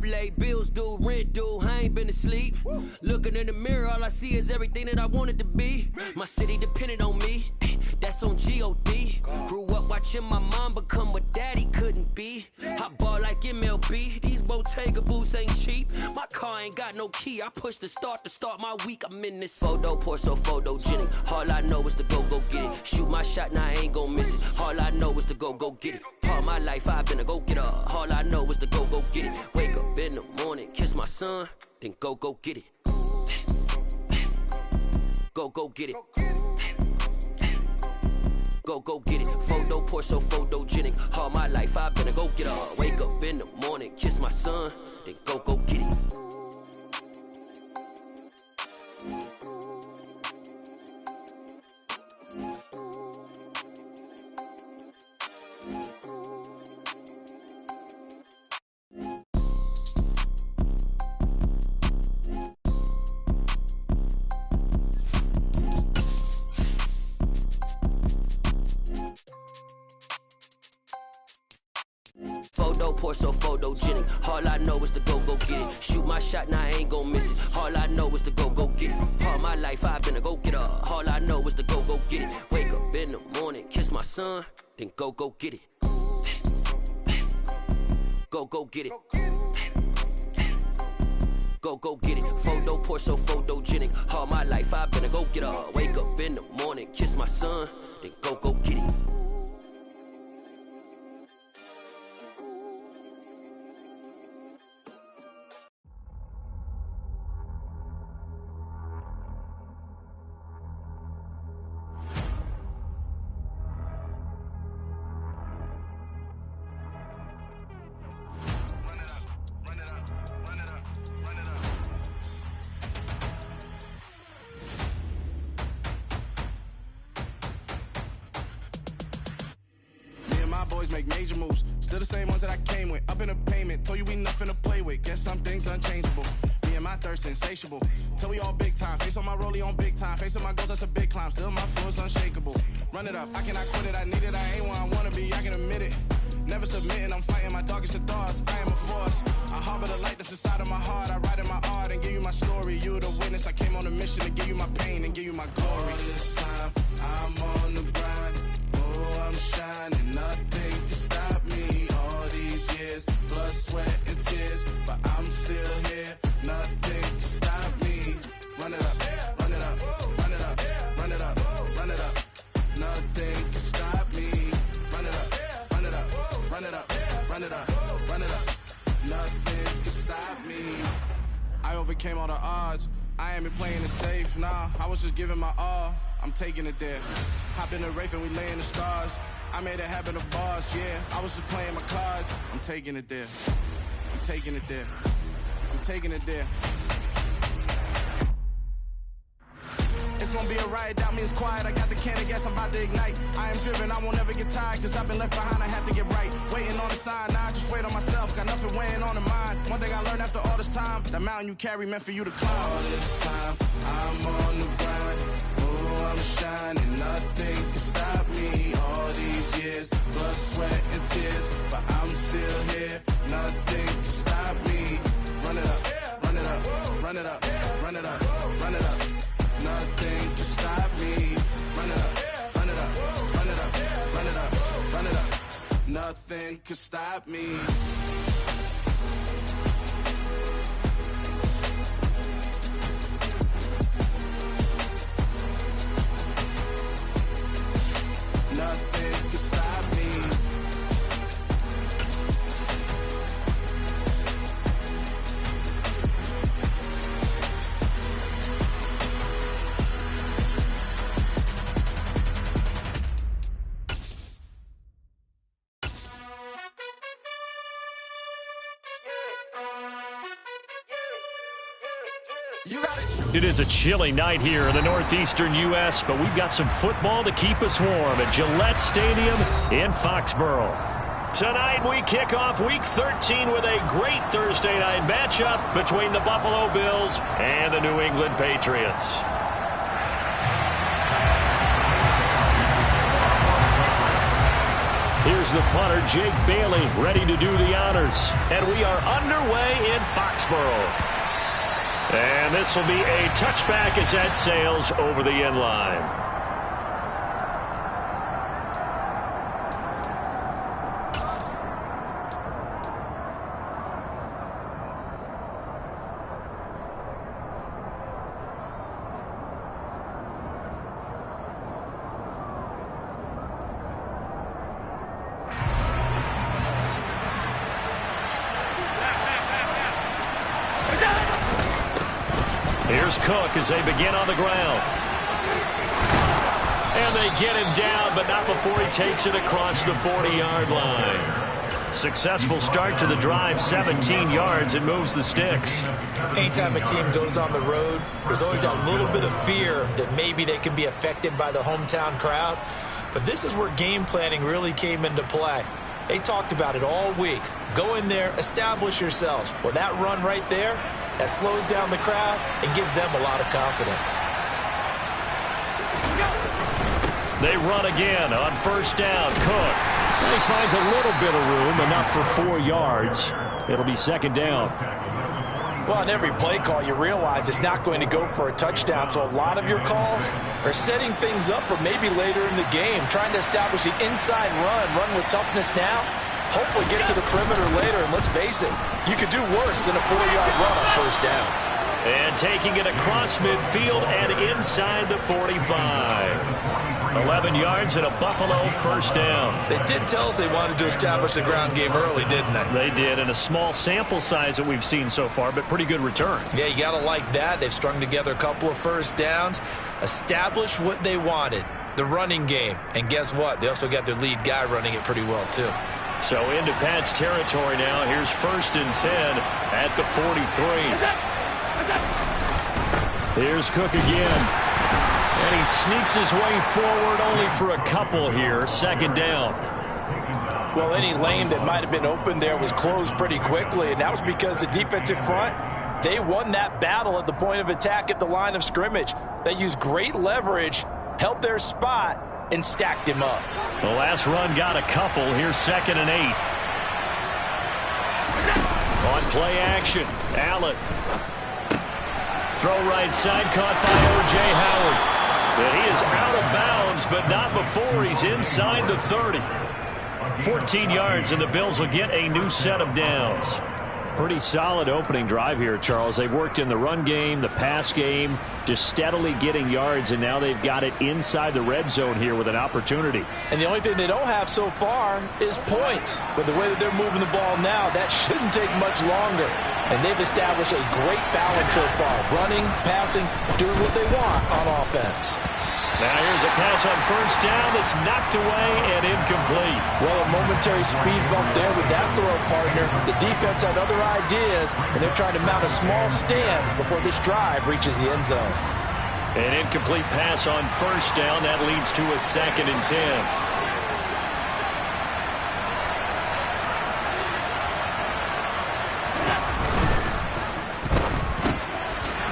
late bills due, rent due, I ain't been asleep. Looking in the mirror, all I see is everything that I wanted to be. My city depended on me, that's on G.O.D. Grew up watching my mom become what daddy couldn't be. I ball like MLB, these Bottega boots ain't cheap. My car ain't got no key, I push the start to start my week. I'm in this photo, pour so photogenic. All I know is to go get it. Shoot my shot, now I ain't gon' miss it. All I know is to go get it. All my life I've been a go-getter. All I know is to go get it. Wake up in the morning, kiss my son, then go get it. Go get it. Go get it. Photo, pour so photogenic. All my life I've been a go-getter. Wake up in the morning, kiss my son, then go get it. Photo, pour so photogenic. All I know is to go get it. Shoot my shot, now I ain't gon' miss it. All I know is to go get it. All my life I've been a go-getter. All I know is to go get it. Wake up in the morning, kiss my son, then go get it. Go get it. Go get it. Photo, pour so photogenic. All my life I've been a go-getter. Wake up in the morning, kiss my son, then go get it. Boys make major moves, still the same ones that I came with. Up in the payment, told you we nothing to play with. Guess some things unchangeable. Me and my thirst insatiable. Till we all big time. Face on my rollie on big time. Facing my goals, that's a big climb. Still my flow is unshakable. Run it up, I cannot quit it. I need it, I ain't where I wanna be. I can admit it. Never submitting, I'm fighting my darkest of thoughts. I am a force. I harbor the light that's inside of my heart. I write in my art and give you my story. You the witness. I came on a mission to give you my pain and give you my glory. All this time, I'm on the grind. Oh, I'm shining. Nothing can stop me. All these years, blood, sweat, and tears, but I'm still here. Nothing can stop me. Run it up, run it up, run it up, run it up, run it up. Nothing can stop me. Run it up, run it up, run it up, run it up, run it up. Nothing can stop me. I overcame all the odds. I ain't been playing it safe, nah. I was just giving my all. I'm taking it there. Hop in the Wraith and we lay in the stars. I made it happen, a boss, yeah. I was just playing my cards. I'm taking it there. I'm taking it there. I'm taking it there. It's gonna be a riot, doubt me it's quiet. I got the can of gas, I'm about to ignite. I am driven, I won't ever get tired, cause I've been left behind, I have to get right. Waiting on the sign, now I just wait on myself. Got nothing weighing on the mind. One thing I learned after all this time, the mountain you carry meant for you to climb. All this time, I'm on the grind. Oh, I'm shining, nothing can stop me. All these years, blood, sweat, and tears, but I'm still here. Nothing can stop me. Run it up, run it up, run it up, run it up, run it up. Nothing can stop me. Run it up, run it up, run it up, run it up, run it up. Nothing can stop me. Nothing can stop me. It is a chilly night here in the northeastern U.S., but we've got some football to keep us warm at Gillette Stadium in Foxborough. Tonight we kick off Week 13 with a great Thursday night matchup between the Buffalo Bills and the New England Patriots. Here's the punter, Jake Bailey, ready to do the honors. And we are underway in Foxborough. And this will be a touchback as that sails over the end line. Here's Cook as they begin on the ground. And they get him down, but not before he takes it across the 40-yard line. Successful start to the drive, 17 yards, and moves the sticks. Anytime a team goes on the road, there's always that little bit of fear that maybe they can be affected by the hometown crowd. But this is where game planning really came into play. They talked about it all week. Go in there, establish yourselves. Well, that run right there, that slows down the crowd and gives them a lot of confidence. They run again on first down. Cook. He finds a little bit of room, enough for 4 yards. It'll be second down. Well, on every play call, you realize it's not going to go for a touchdown, so a lot of your calls are setting things up for maybe later in the game, trying to establish the inside run with toughness now, hopefully get to the perimeter later, and let's face it, you could do worse than a 4-yard run on first down. And taking it across midfield and inside the 45. 11 yards and a Buffalo first down. They did tell us they wanted to establish the ground game early, didn't they? They did, and a small sample size that we've seen so far, but pretty good return. Yeah, you got to like that. They've strung together a couple of first downs, established what they wanted, the running game. And guess what? They also got their lead guy running it pretty well, too. So into Pat's territory now. Here's 1st and 10 at the 43. Here's Cook again. And he sneaks his way forward only for a couple here. Second down. Well, any lane that might have been open there was closed pretty quickly, and that was because the defensive front, they won that battle at the point of attack at the line of scrimmage. They used great leverage, held their spot, and stacked him up. The last run got a couple. Here's 2nd and 8. On play action, Allen. Throw right side, caught by O.J. Howard. But he is out of bounds, but not before he's inside the 30. 14 yards, and the Bills will get a new set of downs. Pretty solid opening drive here, Charles. They've worked in the run game, the pass game, just steadily getting yards, and now they've got it inside the red zone here with an opportunity. And the only thing they don't have so far is points. But the way that they're moving the ball now, that shouldn't take much longer. And they've established a great balance so far. Running, passing, doing what they want on offense. Now here's a pass on first down that's knocked away and incomplete. Well, a momentary speed bump there with that throw, partner. The defense had other ideas, and they're trying to mount a small stand before this drive reaches the end zone. An incomplete pass on first down. That leads to a 2nd and 10.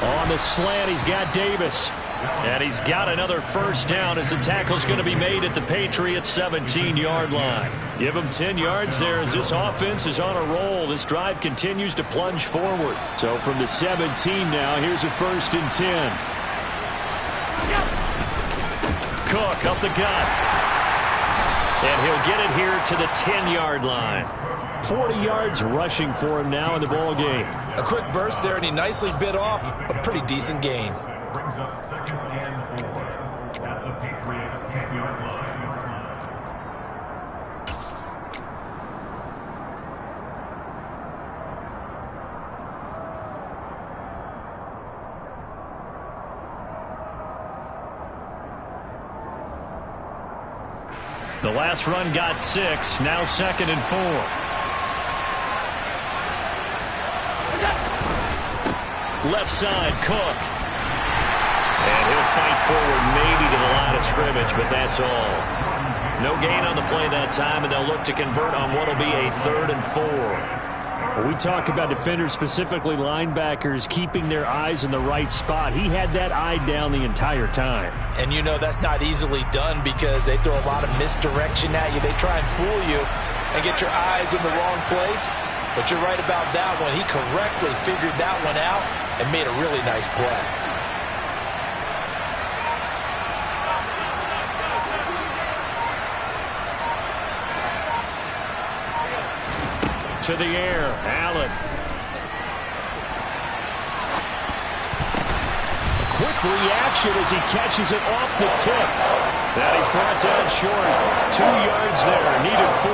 On the slant, he's got Davis. And he's got another first down as the tackle's going to be made at the Patriots' 17-yard line. Give him 10 yards there as this offense is on a roll. This drive continues to plunge forward. So from the 17 now, here's a 1st and 10. Cook up the gut. And he'll get it here to the 10-yard line. 40 yards rushing for him now in the ball game. A quick burst there, and he nicely bit off a pretty decent gain. Brings up 2nd and 4 at the Patriots' 10-yard line. The last run got 6. Now 2nd and 4. Left side, Cook. And he'll fight forward maybe to the line of scrimmage, but that's all. No gain on the play that time, and they'll look to convert on what will be a 3rd and 4. When we talk about defenders, specifically linebackers, keeping their eyes in the right spot, he had that eye down the entire time. And you know that's not easily done because they throw a lot of misdirection at you. They try and fool you and get your eyes in the wrong place. But you're right about that one. He correctly figured that one out and made a really nice play. To the air, Allen. A quick reaction as he catches it off the tip. Now he's brought down short. 2 yards there, needed 4.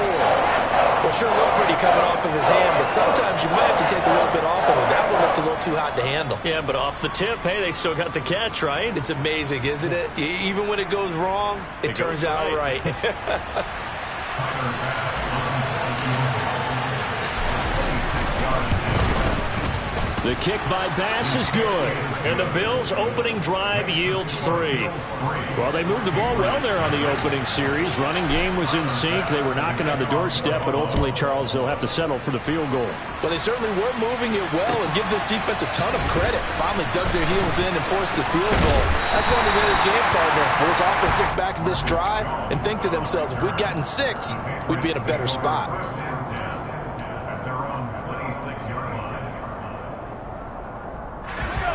Well, sure looked pretty coming off of his hand, but sometimes you might have to take a little bit off of it. That one looked a little too hot to handle. Yeah, but off the tip, hey, they still got the catch, right? It's amazing, isn't it? Even when it goes wrong, it turns out right. The kick by Bass is good, and the Bills' opening drive yields 3. Well, they moved the ball well there on the opening series. Running game was in sync. They were knocking on the doorstep, but ultimately, Charles, they'll have to settle for the field goal. Well, they certainly were moving it well, and give this defense a ton of credit. Finally dug their heels in and forced the field goal. That's one to get his game partner. Well, this offense look back at this drive and think to themselves, if we'd gotten 6, we'd be in a better spot.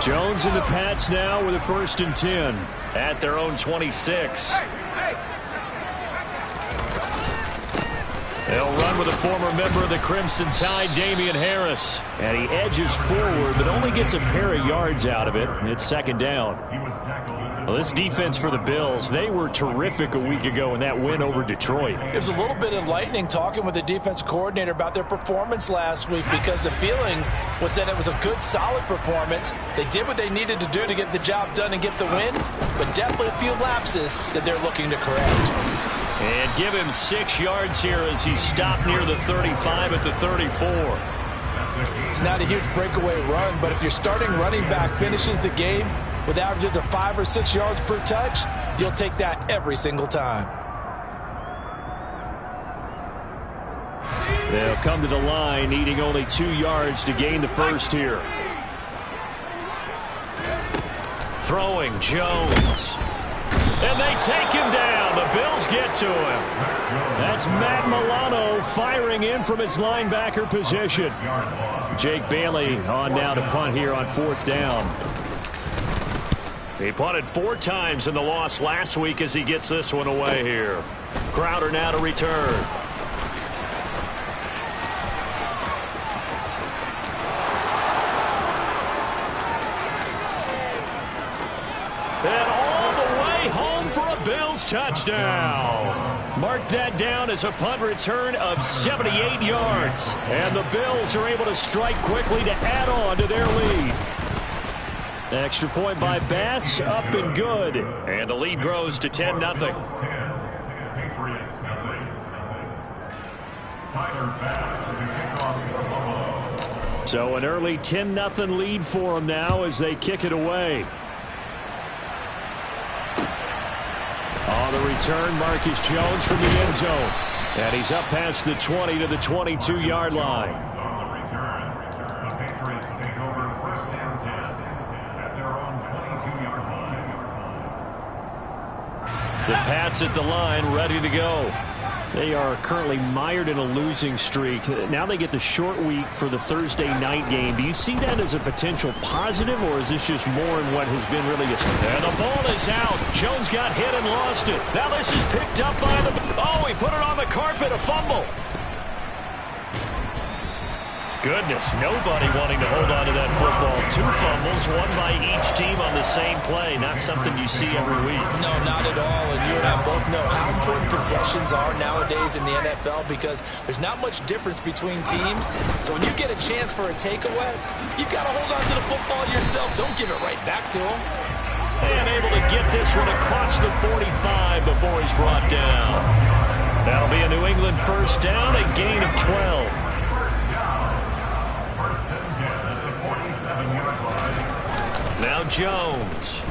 Jones and the Pats now with a 1st and 10 at their own 26. They'll run with a former member of the Crimson Tide, Damian Harris. And he edges forward, but only gets a pair of yards out of it. It's 2nd down. Well, this defense for the Bills, they were terrific a week ago in that win over Detroit. It was a little bit enlightening talking with the defense coordinator about their performance last week because the feeling was that it was a good, solid performance. They did what they needed to do to get the job done and get the win, but definitely a few lapses that they're looking to correct. And give him 6 yards here as he stopped near the 35 at the 34. It's not a huge breakaway run, but if your starting running back finishes the game with averages of 5 or 6 yards per touch, you'll take that every single time. They'll come to the line, needing only 2 yards to gain the first here. Throwing, Jones. And they take him down. The Bills get to him. That's Matt Milano firing in from his linebacker position. Jake Bailey on now to punt here on 4th down. He punted 4 times in the loss last week as he gets this one away here. Crowder now to return. And all the way home for a Bills touchdown. Mark that down as a punt return of 78 yards. And the Bills are able to strike quickly to add on to their lead. Extra point by Bass, up and good. And the lead grows to 10-0. So an early 10-0 lead for them now as they kick it away. On the return, Marcus Jones from the end zone. And he's up past the 20 to the 22-yard line. The Pats at the line, ready to go. They are currently mired in a losing streak. Now they get the short week for the Thursday night game. Do you see that as a potential positive, or is this just more in what has been really a... And the ball is out. Jones got hit and lost it. Now this is picked up by the... Oh, he put it on the carpet, a fumble. Goodness, nobody wanting to hold on to that football. 2 fumbles, one by each team on the same play. Not something you see every week. No, not at all. And you and I both know how important possessions are nowadays in the NFL because there's not much difference between teams. So when you get a chance for a takeaway, you've got to hold on to the football yourself. Don't give it right back to him. And able to get this one across the 45 before he's brought down. That'll be a New England 1st down, a gain of 12. Now Jones.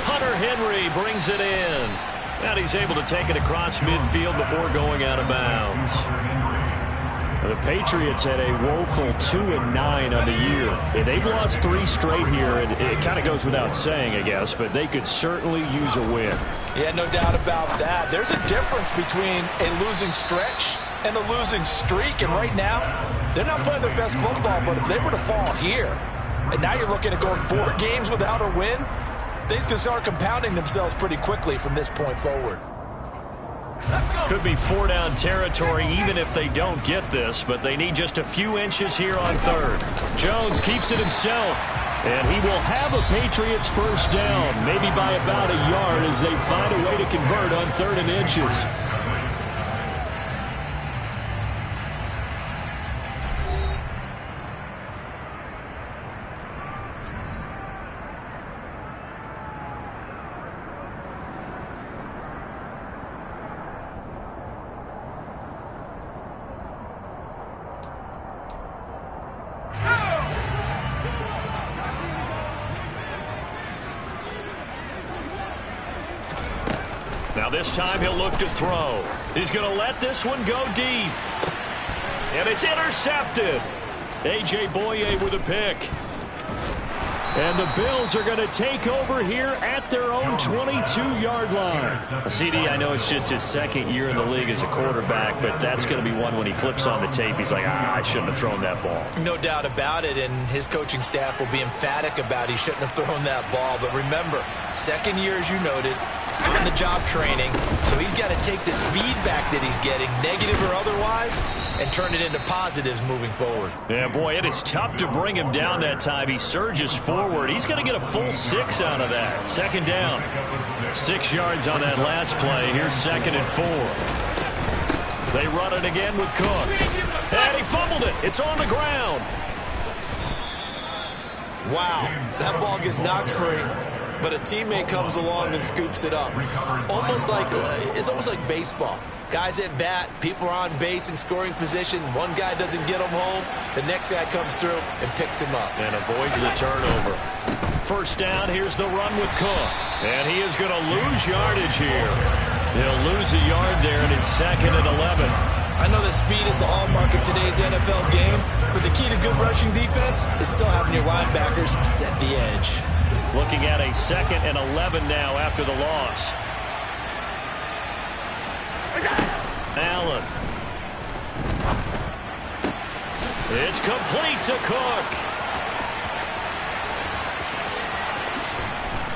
Hunter Henry brings it in. And he's able to take it across midfield before going out of bounds. The Patriots had a woeful 2-9 on the year. And they've lost 3 straight here, and it kind of goes without saying, I guess, but they could certainly use a win. Yeah, no doubt about that. There's a difference between a losing stretch and a losing streak, and right now, they're not playing their best football, but if they were to fall here, and now you're looking at going 4 games without a win, things can start compounding themselves pretty quickly from this point forward. Could be 4-down territory even if they don't get this, but they need just a few inches here on 3rd. Jones keeps it himself, and he will have a Patriots first down, maybe by about a yard as they find a way to convert on 3rd and inches. Now this time he'll look to throw. He's going to let this one go deep. And it's intercepted. A.J. Boye with a pick. And the Bills are going to take over here at their own 22-yard line. CD, I know it's just his 2nd year in the league as a quarterback, but that's going to be one when he flips on the tape. He's like, I shouldn't have thrown that ball. No doubt about it, and his coaching staff will be emphatic about he shouldn't have thrown that ball. But remember, 2nd year, as you noted, on-the-job training, so he's got to take this feedback that he's getting, negative or otherwise, and turn it into positives moving forward. Yeah, boy, it is tough to bring him down that time. He surges forward. He's going to get a full 6 out of that. 2nd down. 6 yards on that last play. Here's 2nd and 4. They run it again with Cook. And he fumbled it. It's on the ground. Wow, that ball gets knocked free, but a teammate comes along and scoops it up. It's almost like baseball. Guys at bat, people are on base in scoring position. One guy doesn't get him home. The next guy comes through and picks him up. And avoids the turnover. First down, here's the run with Cook. And he is going to lose yardage here. He'll lose a yard there, and it's 2nd and 11. I know that speed is the hallmark of today's NFL game, but the key to good rushing defense is still having your linebackers set the edge. Looking at a 2nd and 11 now after the loss. Allen. It's complete to Cook.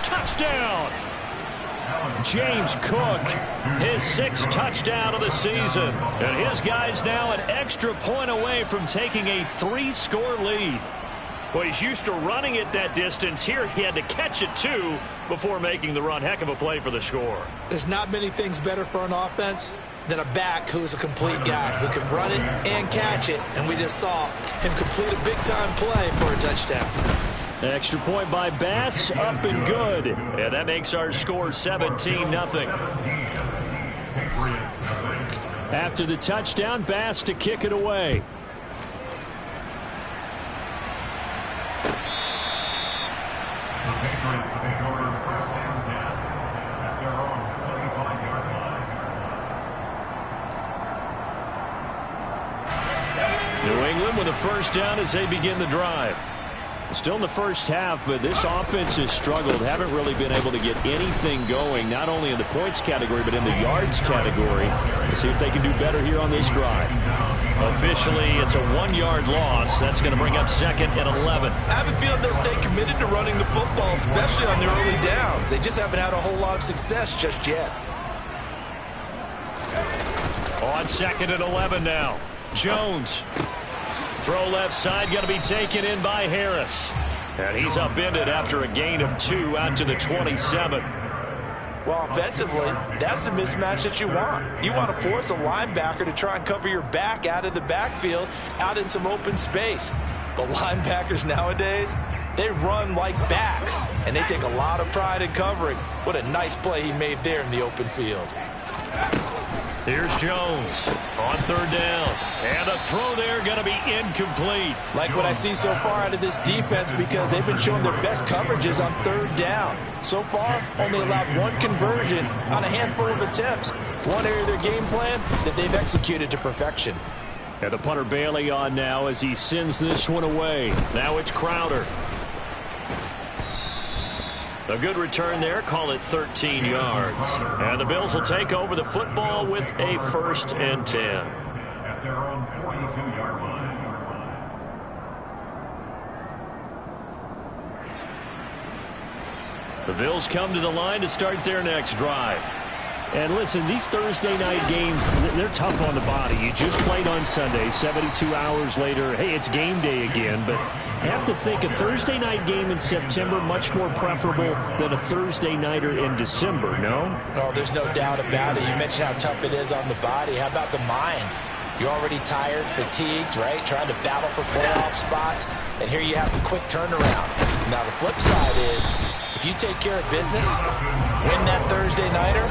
Touchdown. James Cook, his 6th touchdown of the season. And his guys now an extra point away from taking a 3-score lead. Well, he's used to running it that distance. Here he had to catch it, too, before making the run. Heck of a play for the score. There's not many things better for an offense than a back who is a complete guy who can run it and catch it. And we just saw him complete a big-time play for a touchdown. Extra point by Bass, up and good. And that makes our score 17-0. After the touchdown, Bass to kick it away. The Patriots take over 1st and 10 at their own 25-yard line. New England with a first down as they begin the drive. Still in the first half, but this offense has struggled. Haven't really been able to get anything going, not only in the points category, but in the yards category. Let's see if they can do better here on this drive. Officially, it's a 1-yard loss. That's going to bring up 2nd and 11. I have a feeling they'll stay committed to running the football, especially on the early downs. They just haven't had a whole lot of success just yet. On 2nd and 11 now. Jones. Throw left side, going to be taken in by Harris. And he's upended after a gain of 2 out to the 27. Well, offensively, that's the mismatch that you want. You want to force a linebacker to try and cover your back out of the backfield, out in some open space. The linebackers nowadays, they run like backs, and they take a lot of pride in covering. What a nice play he made there in the open field. Here's Jones on 3rd down. And a throw there going to be incomplete. Like what I see so far out of this defense, because they've been showing their best coverages on 3rd down. So far, only allowed 1 conversion on a handful of attempts. One area of their game plan that they've executed to perfection. And the punter Bailey on now as he sends this one away. Now it's Crowder. A good return there. Call it 13 yards. And the Bills will take over the football with a 1st and 10. At their own 42-yard line. The Bills come to the line to start their next drive. And listen, these Thursday night games, they're tough on the body. You just played on Sunday, 72 hours later. Hey, it's game day again, but I have to think a Thursday night game in September much more preferable than a Thursday nighter in December, no? Oh, there's no doubt about it. You mentioned how tough it is on the body. How about the mind? You're already tired, fatigued, right? Trying to battle for playoff spots, and here you have a quick turnaround. Now, the flip side is, if you take care of business, win that Thursday nighter,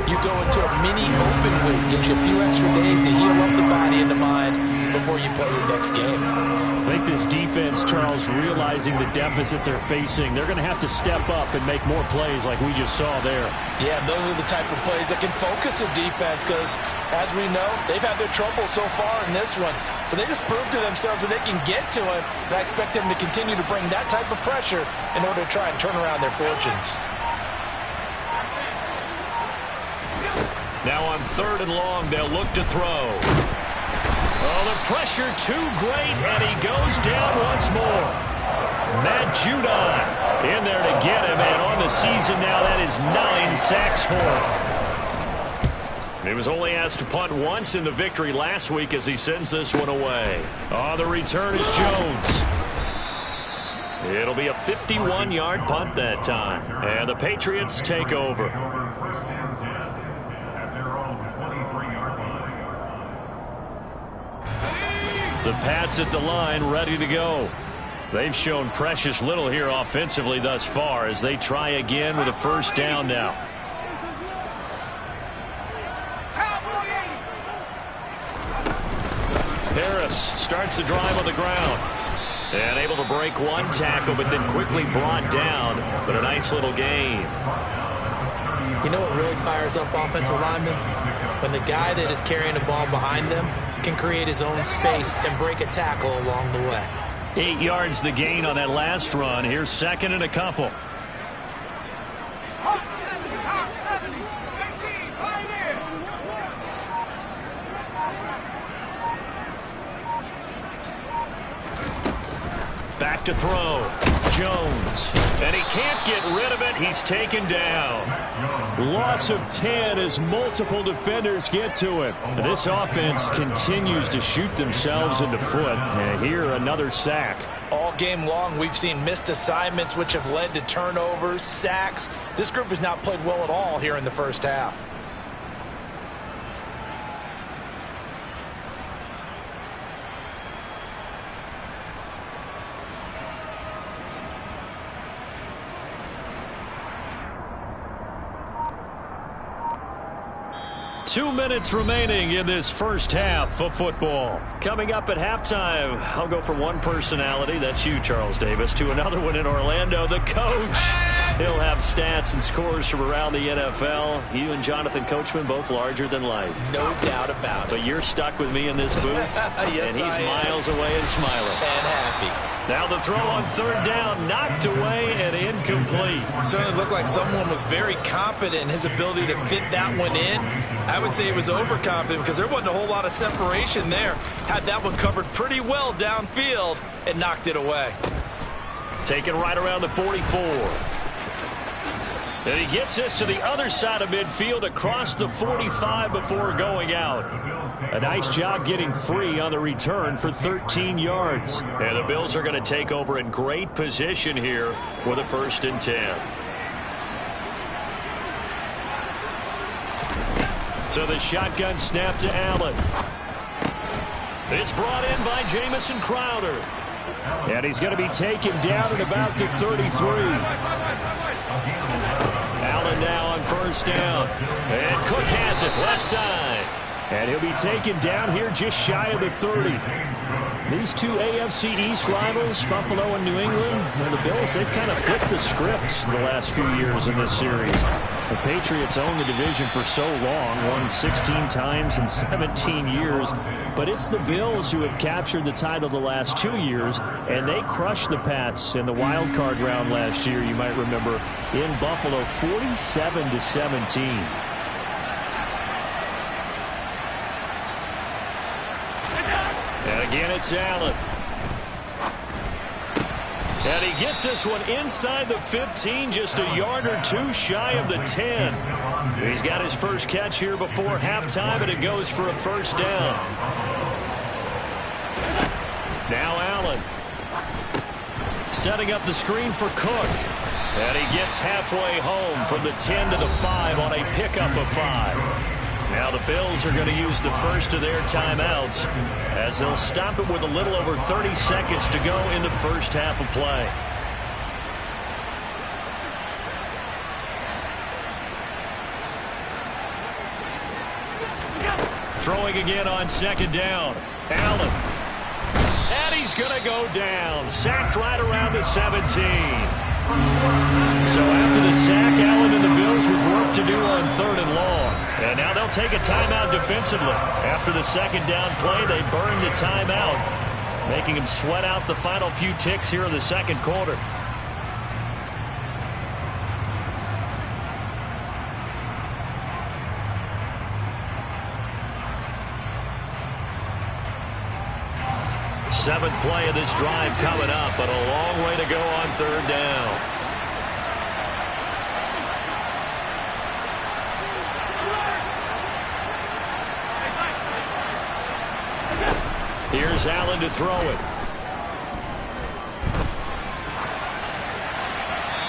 you go into a mini open week. Gives you a few extra days to heal up the body and the mind before you play your next game. I think this defense, Charles, realizing the deficit they're facing, they're going to have to step up and make more plays like we just saw there. Yeah, those are the type of plays that can focus a defense because, as we know, they've had their trouble so far in this one. But they just proved to themselves that they can get to it, and I expect them to continue to bring that type of pressure in order to try and turn around their fortunes. Now on 3rd and long, they'll look to throw. Oh, the pressure too great, and he goes down once more. Matt Judon in there to get him, and on the season now, that is 9 sacks for him. He was only asked to punt once in the victory last week as he sends this one away. On the return is Jones. It'll be a 51-yard punt that time, and the Patriots take over. The Pats at the line, ready to go. They've shown precious little here offensively thus far as they try again with a 1st down now. Harris starts the drive on the ground. And able to break one tackle, but then quickly brought down. But a nice little gain. You know what really fires up offensive linemen? When the guy that is carrying the ball behind them can create his own space and break a tackle along the way. 8 yards the gain on that last run. Here's 2nd and a couple. Back to throw. Jones. And he can't get rid of it. He's taken down. Loss of 10 as multiple defenders get to it. This offense continues to shoot themselves in the foot. And here, another sack. All game long, we've seen missed assignments, which have led to turnovers, sacks. This group has not played well at all here in the 1st half. Two minutes remaining in this 1st half of football. Coming up at halftime, I'll go from one personality, that's you, Charles Davis, to another one in Orlando, the coach. He'll have stats and scores from around the NFL. You and Jonathan Coachman, both larger than life. No doubt about it. But you're stuck with me in this booth, yes, and he's miles away and smiling. And happy. Now the throw on 3rd down, knocked away and incomplete. Certainly looked like someone was very confident in his ability to fit that one in. I would say he was overconfident because there wasn't a whole lot of separation there. Had that one covered pretty well downfield and knocked it away. Taken right around the 44. And he gets us to the other side of midfield across the 45 before going out. A nice job getting free on the return for 13 yards. And the Bills are going to take over in great position here with a 1st and 10. So the shotgun snap to Allen. It's brought in by Jamison Crowder. And he's going to be taken down at about the 33. Allen now on 1st down. And Cook has it left side. And he'll be taken down here just shy of the 30. These two AFC East rivals, Buffalo and New England, and the Bills, they've kind of flipped the script the last few years in this series. The Patriots owned the division for so long, won 16 times in 17 years. but it's the Bills who have captured the title the last 2 years, and they crushed the Pats in the wild card round last year, you might remember, in Buffalo, 47-17. And again, it's Allen. And he gets this one inside the 15, just a yard or two shy of the 10. He's got his first catch here before halftime, and it goes for a first down. Now Allen. Setting up the screen for Cook. And he gets halfway home from the 10 to the 5 on a pickup of 5. Now the Bills are going to use the first of their timeouts as they'll stop it with a little over 30 seconds to go in the first half of play. Throwing again on second down. Allen. And he's going to go down. Sacked right around the 17. So after the sack, Allen and the Bills with work to do on third and long. And now they'll take a timeout defensively. After the second down play, they burn the timeout, making them sweat out the final few ticks here in the second quarter. Seventh play of this drive coming up, but a long way to go on third down. Here's Allen to throw it.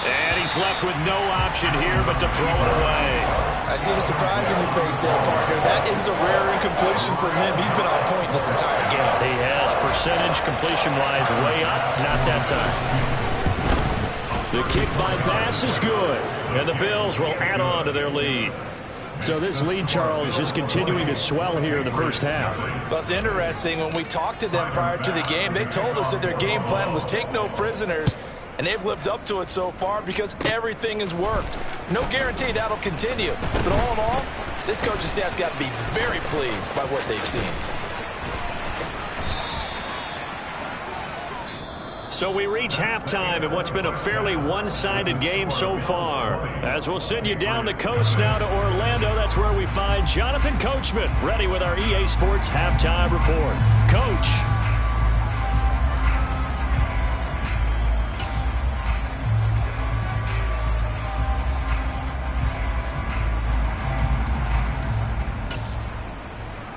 And he's left with no option here but to throw it away. I see the surprise in your face there, partner. That is a rare incompletion from him. He's been on point this entire game. He has. Percentage completion-wise way up. Not that time. The kick by Bass is good. And the Bills will add on to their lead. So this lead, Charles, just continuing to swell here in the first half. Well, it's interesting. When we talked to them prior to the game, they told us that their game plan was take no prisoners, and they've lived up to it so far because everything has worked. No guarantee that'll continue. But all in all, this coaching staff's got to be very pleased by what they've seen. So we reach halftime in what's been a fairly one-sided game so far. As we'll send you down the coast now to Orlando, that's where we find Jonathan Coachman, ready with our EA Sports Halftime Report. Coach.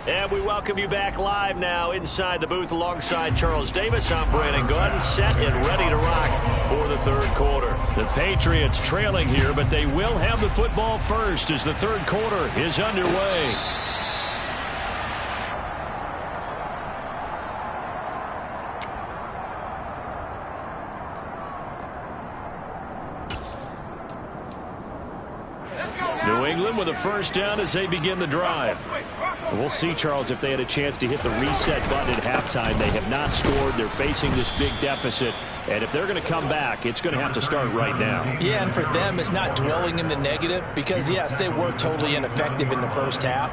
And we welcome you back live now inside the booth alongside Charles Davis. I'm Brandon Gunn, set and ready to rock for the third quarter. The Patriots trailing here, but they will have the football first as the third quarter is underway. New England with a first down as they begin the drive. We'll see, Charles, if they had a chance to hit the reset button at halftime. They have not scored. They're facing this big deficit. And if they're going to come back, it's going to have to start right now. Yeah, and for them, it's not dwelling in the negative because, yes, they were totally ineffective in the first half.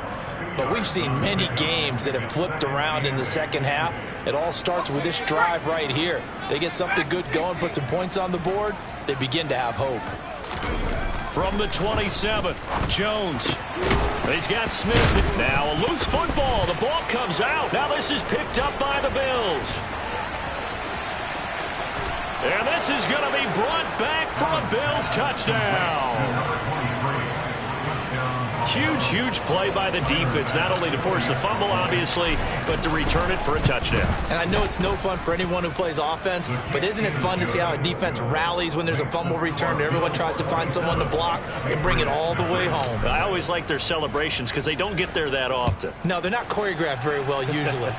But we've seen many games that have flipped around in the second half. It all starts with this drive right here. They get something good going, put some points on the board, they begin to have hope. From the 27, Jones. He's got Smith. Now a loose football. The ball comes out. Now this is picked up by the Bills. And this is going to be brought back for a Bills touchdown. Huge play by the defense, not only to force the fumble, obviously, but to return it for a touchdown. And I know it's no fun for anyone who plays offense, but isn't it fun to see how a defense rallies when there's a fumble return and everyone tries to find someone to block and bring it all the way home? I always like their celebrations because they don't get there that often. No, they're not choreographed very well usually.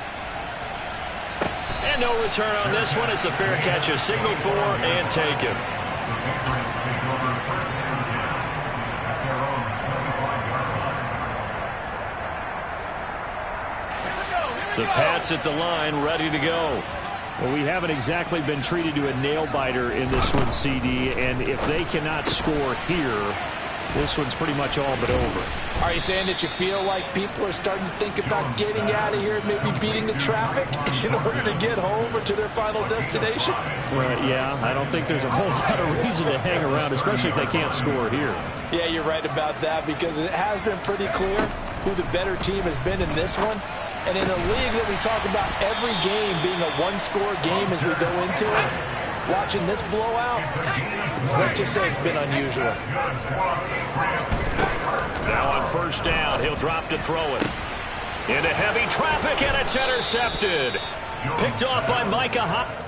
And no return on this one. It's a fair catch, a signal for and taken. The Pats at the line, ready to go. Well, we haven't exactly been treated to a nail-biter in this one, CD, and if they cannot score here, this one's pretty much all but over. Are you saying that you feel like people are starting to think about getting out of here, maybe beating the traffic in order to get home or to their final destination? Yeah, I don't think there's a whole lot of reason to hang around, especially if they can't score here. Yeah, you're right about that, because it has been pretty clear who the better team has been in this one. And in a league that we talk about every game being a one-score game as we go into it, watching this blowout, let's just say it's been unusual. Now on first down, he'll drop to throw it. Into heavy traffic, and it's intercepted. Picked off by Micah Hop.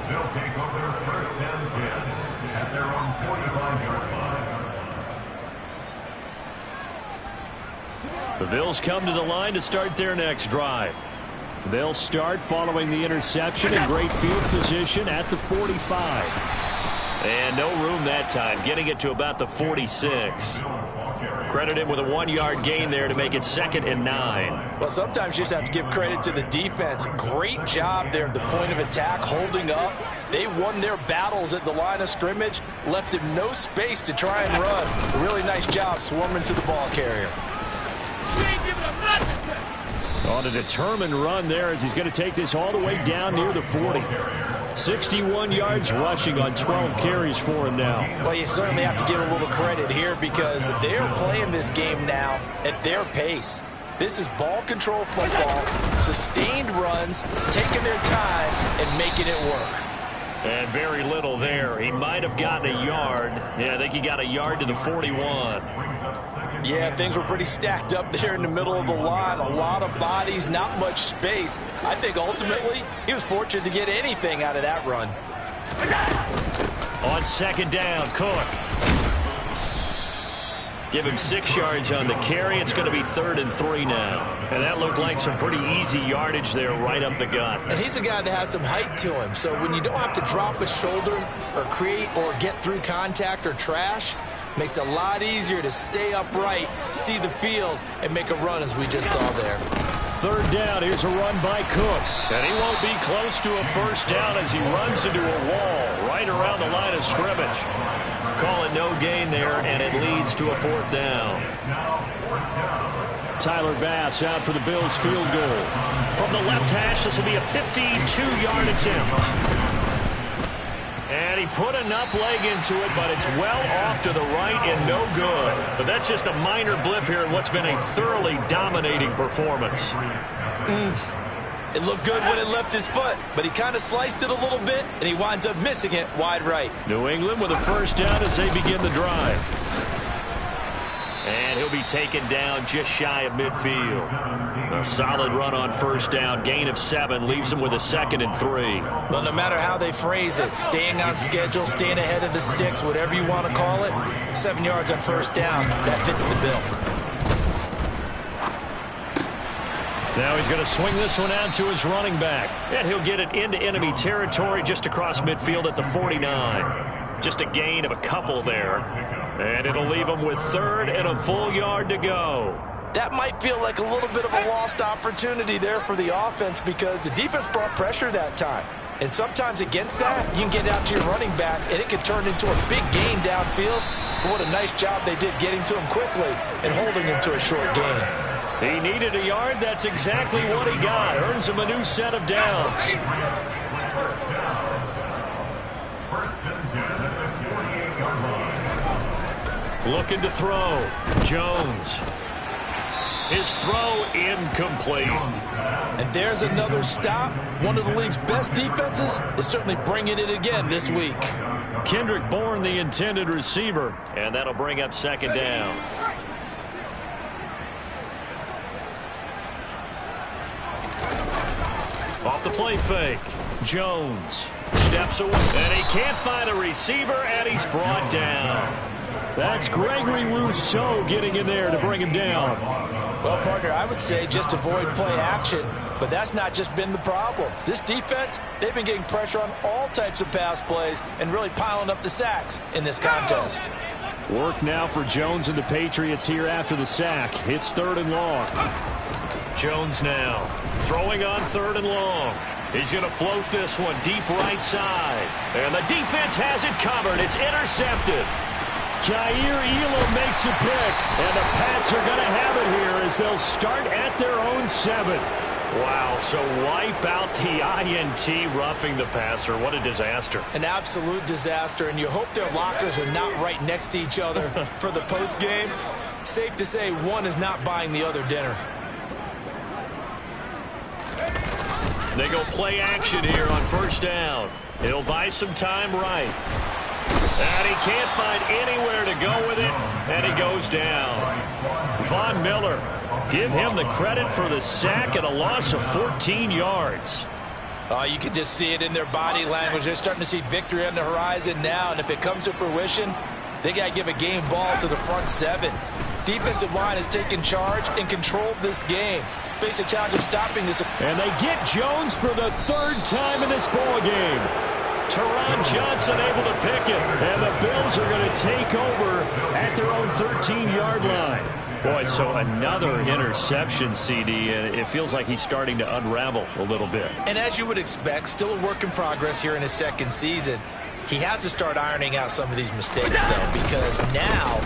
They'll take over first and 10 at their own 45-yard line. The Bills come to the line to start their next drive. They'll start following the interception in great field position at the 45. And no room that time, getting it to about the 46. Credit him with a 1-yard gain there to make it 2nd and 9. Well, sometimes you just have to give credit to the defense. Great job there at the point of attack, holding up. They won their battles at the line of scrimmage, left him no space to try and run. Really nice job swarming to the ball carrier. On a determined run there as he's going to take this all the way down near the 40. 61 yards rushing on 12 carries for him now. Well, you certainly have to give a little credit here because they're playing this game now at their pace. This is ball control football, sustained runs, taking their time and making it work. And very little there. He might have gotten a yard. Yeah, I think he got a yard to the 41. Yeah, things were pretty stacked up there in the middle of the line. A lot of bodies, not much space. I think ultimately he was fortunate to get anything out of that run. On 2nd down, Cook. Give him 6 yards on the carry. It's going to be 3rd and 3 now. And that looked like some pretty easy yardage there right up the gut. And he's a guy that has some height to him. So when you don't have to drop a shoulder or create or get through contact or trash, makes it a lot easier to stay upright, see the field, and make a run as we just saw there. 3rd down. Here's a run by Cook. And he won't be close to a first down as he runs into a wall right around the line of scrimmage. Call it no gain there, and it leads to a 4th down. Tyler Bass out for the Bills field goal. From the left hash, this will be a 52-yard attempt. And he put enough leg into it, but it's well off to the right and no good. But that's just a minor blip here in what's been a thoroughly dominating performance. It looked good when it left his foot, but he kind of sliced it a little bit, and he winds up missing it wide right. New England with a first down as they begin the drive. And he'll be taken down just shy of midfield. A solid run on first down. Gain of 7 leaves him with a 2nd and 3. Well, no matter how they phrase it, staying on schedule, staying ahead of the sticks, whatever you want to call it, 7 yards on first down, that fits the bill. Now he's going to swing this one out to his running back. And he'll get it into enemy territory just across midfield at the 49. Just a gain of a couple there. And it'll leave him with 3rd and a full yard to go. That might feel like a little bit of a lost opportunity there for the offense because the defense brought pressure that time. And sometimes against that, you can get out to your running back, and it can turn into a big gain downfield. But what a nice job they did getting to him quickly and holding him to a short gain. He needed a yard. That's exactly what he got. Earns him a new set of downs. Looking to throw. Jones. His throw incomplete. And there's another stop. One of the league's best defenses is certainly bringing it again this week. Kendrick Bourne, the intended receiver. And that'll bring up 2nd down. Off the play fake. Jones steps away. And he can't find a receiver, and he's brought down. That's Gregory Rousseau getting in there to bring him down. Well, partner, I would say just avoid play action, but that's not just been the problem. This defense, they've been getting pressure on all types of pass plays and really piling up the sacks in this contest. Work now for Jones and the Patriots here after the sack. It's 3rd and long. Jones now throwing on 3rd and long. He's going to float this one deep right side. And the defense has it covered. It's intercepted. Jair Elam makes a pick. And the Pats are going to have it here as they'll start at their own 7. Wow, so wipe out the INT roughing the passer. What a disaster. An absolute disaster, and you hope their lockers are not right next to each other for the postgame. Safe to say one is not buying the other dinner. They go play action here on 1st down. He'll buy some time right. And he can't find anywhere to go with it, and he goes down. Von Miller, give him the credit for the sack and a loss of 14 yards. Oh, you can just see it in their body language. They're starting to see victory on the horizon now, and if it comes to fruition, they got to give a game ball to the front 7. Defensive line has taken charge and controlled this game. Face a challenge of stopping this. And they get Jones for the 3rd time in this ball game. Teron Johnson able to pick it, and the Bills are going to take over at their own 13-yard line. Boy, so another interception, CD, and it feels like he's starting to unravel a little bit. And as you would expect, still a work in progress here in his 2nd season. He has to start ironing out some of these mistakes, though, because now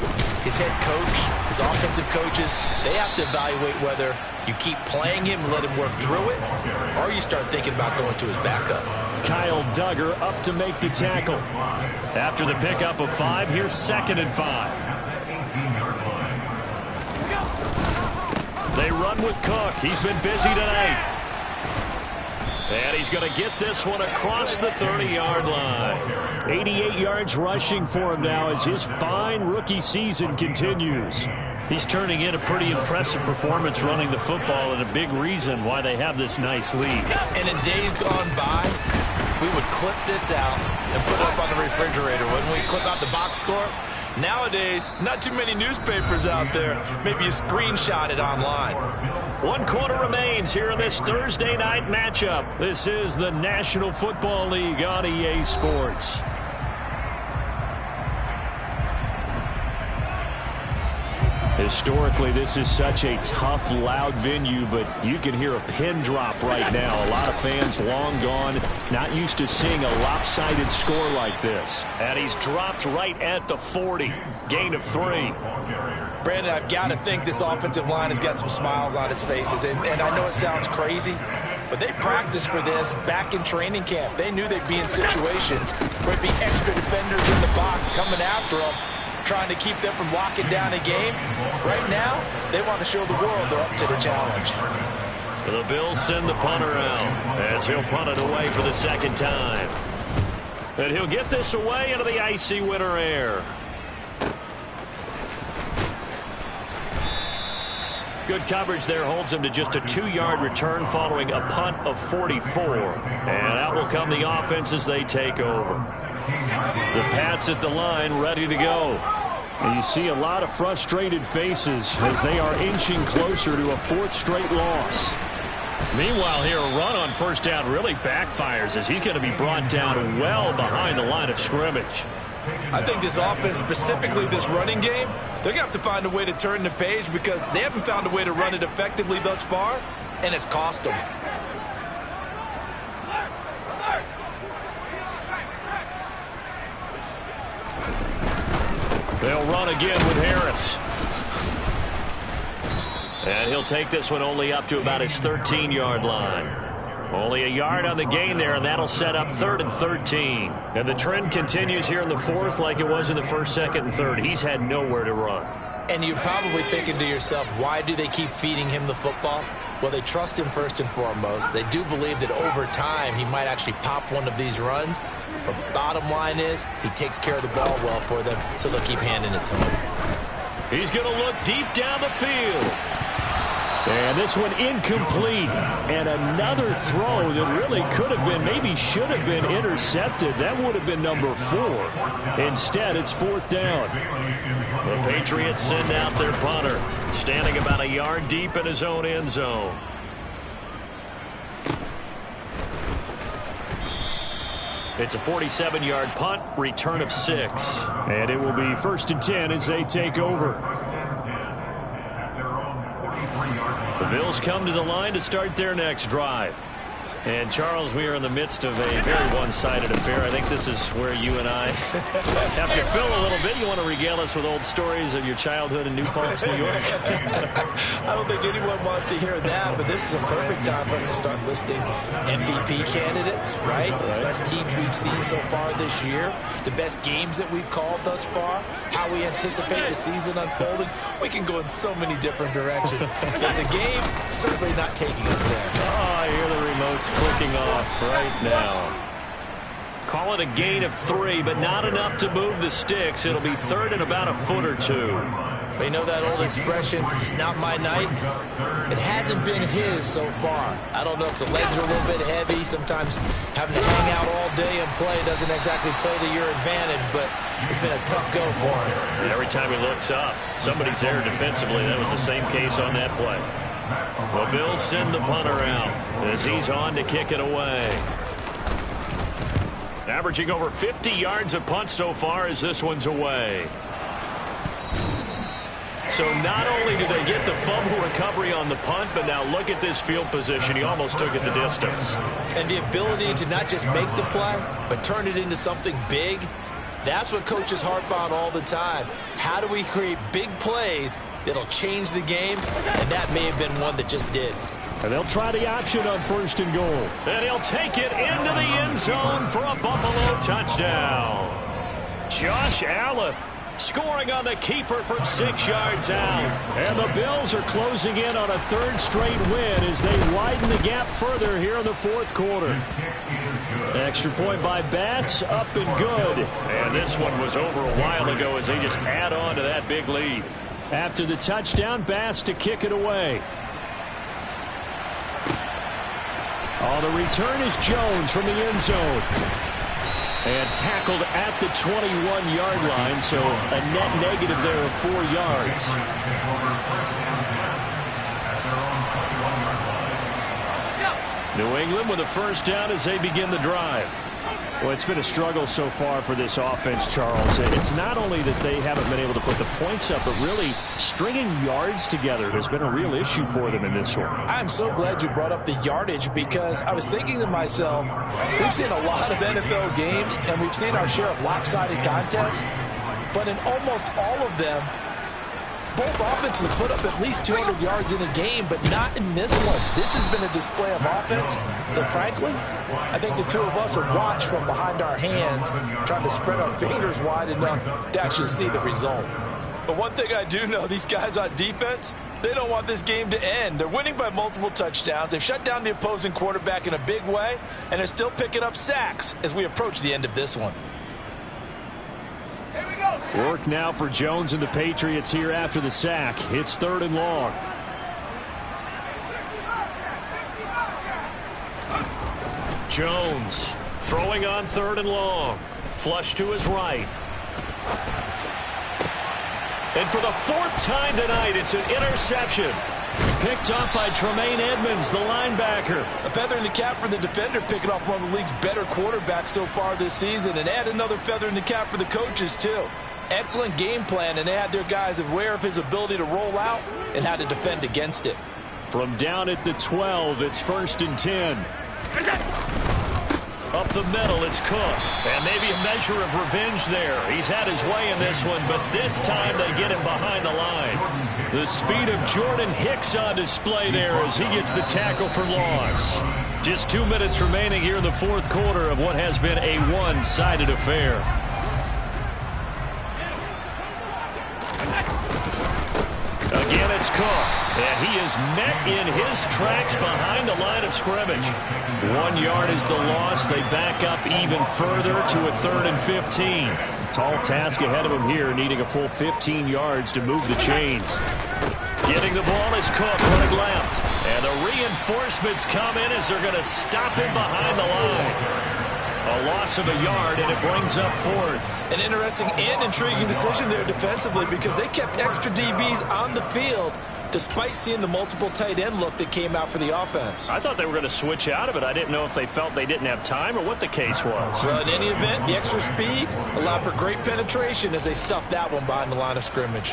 his head coach, his offensive coaches, they have to evaluate whether you keep playing him and let him work through it, or you start thinking about going to his backup. Kyle Duggar up to make the tackle. After the pickup of 5, here's 2nd and 5. They run with Cook. He's been busy tonight. And he's going to get this one across the 30-yard line. 88 yards rushing for him now as his fine rookie season continues. He's turning in a pretty impressive performance running the football, and a big reason why they have this nice lead. And in days gone by, we would clip this out and put it up on the refrigerator. When we clip out the box score, nowadays, not too many newspapers out there. Maybe you screenshot it online. 1 quarter remains here in this Thursday night matchup. This is the National Football League on EA Sports. Historically, this is such a tough, loud venue, but you can hear a pin drop right now. A lot of fans long gone, not used to seeing a lopsided score like this. And he's dropped right at the 40. Gain of 3. Brandon, I've got to think this offensive line has got some smiles on its faces. And I know it sounds crazy, but they practiced for this back in training camp. They knew they'd be in situations where there'd be extra defenders in the box coming after them, trying to keep them from locking down a game. Right now, they want to show the world they're up to the challenge. The Bills send the punter out as he'll punt it away for the 2nd time. And he'll get this away into the icy winter air. Good coverage there holds him to just a 2-yard return following a punt of 44. And out will come the offense as they take over. The Pats at the line ready to go. And you see a lot of frustrated faces as they are inching closer to a 4th straight loss. Meanwhile here, a run on 1st down really backfires as he's going to be brought down well behind the line of scrimmage. I think this offense, specifically this running game, they're going to have to find a way to turn the page because they haven't found a way to run it effectively thus far, and it's cost them. They'll run again with Harris. And he'll take this one only up to about his 13-yard line. Only a yard on the gain there, and that'll set up 3rd and 13. And the trend continues here in the 4th like it was in the 1st, 2nd, and 3rd. He's had nowhere to run. And you're probably thinking to yourself, why do they keep feeding him the football? Well, they trust him first and foremost. They do believe that over time he might actually pop one of these runs. But bottom line is he takes care of the ball well for them, so they'll keep handing it to him. He's going to look deep down the field. And this one incomplete. And another throw that really could have been, maybe should have been intercepted. That would have been number 4. Instead, it's 4th down. The Patriots send out their punter, standing about a yard deep in his own end zone. It's a 47-yard punt, return of 6. And it will be 1st and 10 as they take over. The Bills come to the line to start their next drive. And, Charles, we are in the midst of a very one-sided affair. I think this is where you and I have to fill a little bit. You want to regale us with old stories of your childhood in New Paltz, New York? I don't think anyone wants to hear that, but this is a perfect time for us to start listing MVP candidates, right? The best teams we've seen so far this year, the best games that we've called thus far, how we anticipate the season unfolding. We can go in so many different directions because the game certainly not taking us there. Oh, I hear the remote's clicking off right now. Call it a gain of 3, but not enough to move the sticks. It'll be 3rd and about a foot or 2. We know that old expression, it's not my night. It hasn't been his so far. I don't know if the legs are a little bit heavy. Sometimes having to hang out all day and play doesn't exactly play to your advantage, but it's been a tough go for him. And every time he looks up, somebody's there defensively. That was the same case on that play. The Bills send the punter out as he's on to kick it away. Averaging over 50 yards a punt so far as this one's away. So not only do they get the fumble recovery on the punt, but now look at this field position. He almost took it the distance. And the ability to not just make the play, but turn it into something big, that's what coaches harp on all the time. How do we create big plays that'll change the game? And that may have been one that just did. And they'll try the option on 1st and goal. And he'll take it into the end zone for a Buffalo touchdown. Josh Allen scoring on the keeper from 6 yards out. And the Bills are closing in on a 3rd straight win as they widen the gap further here in the 4th quarter. Extra point by Bass, up and good. And this one was over a while ago as they just add on to that big lead. After the touchdown, Bass to kick it away. Oh, the return is Jones from the end zone. And tackled at the 21-yard line, so a net negative there of 4 yards. New England with a 1st down as they begin the drive. Well, it's been a struggle so far for this offense, Charles. It's not only that they haven't been able to put the points up, but really stringing yards together has been a real issue for them in this one. I'm so glad you brought up the yardage because I was thinking to myself, we've seen a lot of NFL games and we've seen our share of lopsided contests, but in almost all of them, both offenses have put up at least 200 yards in a game, but not in this one. This has been a display of offense that, frankly, I think the two of us have watched from behind our hands, trying to spread our fingers wide enough to actually see the result. But one thing I do know, these guys on defense, they don't want this game to end. They're winning by multiple touchdowns. They've shut down the opposing quarterback in a big way, and they're still picking up sacks as we approach the end of this one. Work now for Jones and the Patriots here after the sack. It's 3rd and long. Jones throwing on 3rd and long. Flush to his right. And for the 4th time tonight, it's an interception. Picked up by Tremaine Edmonds, the linebacker. A feather in the cap for the defender, picking off one of the league's better quarterbacks so far this season. And add another feather in the cap for the coaches, too. Excellent game plan, and they had their guys aware of his ability to roll out and how to defend against it. From down at the 12, it's 1st and 10. Up the middle, it's Cook. And maybe a measure of revenge there. He's had his way in this one, but this time they get him behind the line. The speed of Jordan Hicks on display there as he gets the tackle for loss. Just 2 minutes remaining here in the 4th quarter of what has been a one-sided affair. Again, it's Cook, and he is met in his tracks behind the line of scrimmage. 1 yard is the loss. They back up even further to a 3rd and 15. Tall task ahead of him here, needing a full 15 yards to move the chains. Getting the ball is Cook running left. And the reinforcements come in as they're going to stop him behind the line. A loss of a yard, and it brings up fourth. An interesting and intriguing decision there defensively because they kept extra DBs on the field despite seeing the multiple tight end look that came out for the offense. I thought they were going to switch out of it. I didn't know if they felt they didn't have time or what the case was. Well, in any event, the extra speed allowed for great penetration as they stuffed that one behind the line of scrimmage.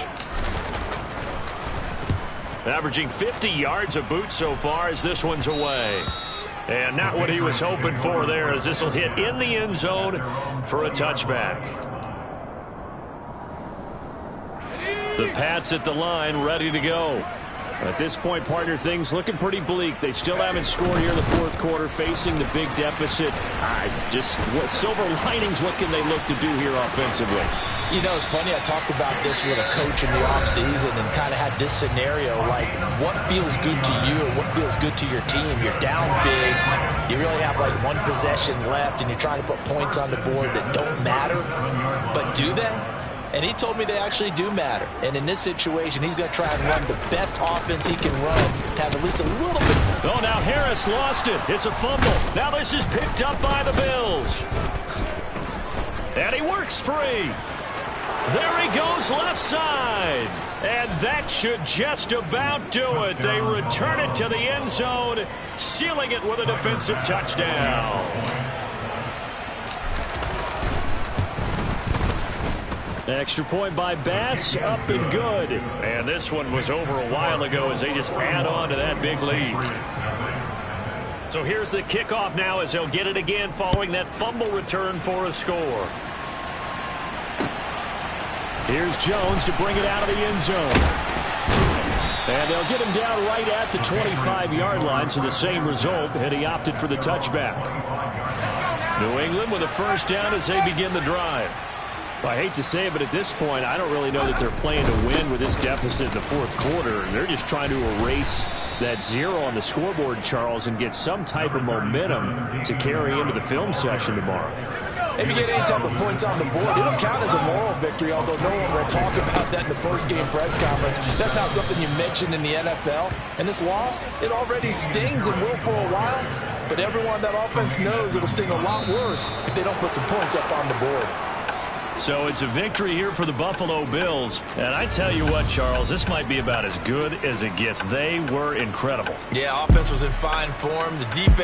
Averaging 50 yards a boot so far as this one's away. And not what he was hoping for there, as this will hit in the end zone for a touchback. The Pats at the line, ready to go. At this point, partner, things looking pretty bleak. They still haven't scored here in the fourth quarter, facing the big deficit. What silver linings, what can they look to do here offensively? You know, it's funny, I talked about this with a coach in the offseason and kind of had this scenario, like what feels good to you or what feels good to your team. You're down big, you really have like one possession left, and you're trying to put points on the board that don't matter, but do they? And he told me they actually do matter. And in this situation, he's going to try and run the best offense he can run to have at least a little bit. Oh, now Harris lost it. It's a fumble. Now this is picked up by the Bills. And he works free. There he goes left side. And that should just about do it. They return it to the end zone, sealing it with a defensive touchdown. Extra point by Bass, up and good. And this one was over a while ago as they just add on to that big lead. So here's the kickoff now as they'll get it again following that fumble return for a score. Here's Jones to bring it out of the end zone. And they'll get him down right at the 25-yard line, so the same result, and he opted for the touchback. New England with a first down as they begin the drive. Well, I hate to say it, but at this point, I don't really know that they're playing to win with this deficit in the fourth quarter. They're just trying to erase that zero on the scoreboard, Charles, and get some type of momentum to carry into the film session tomorrow. If you get any type of points on the board, it'll count as a moral victory, although no one will talk about that in the post-game press conference. That's not something you mentioned in the NFL. And this loss, it already stings and will for a while, but everyone on that offense knows it'll sting a lot worse if they don't put some points up on the board. So it's a victory here for the Buffalo Bills. And I tell you what, Charles, this might be about as good as it gets. They were incredible. Yeah, offense was in fine form. The defense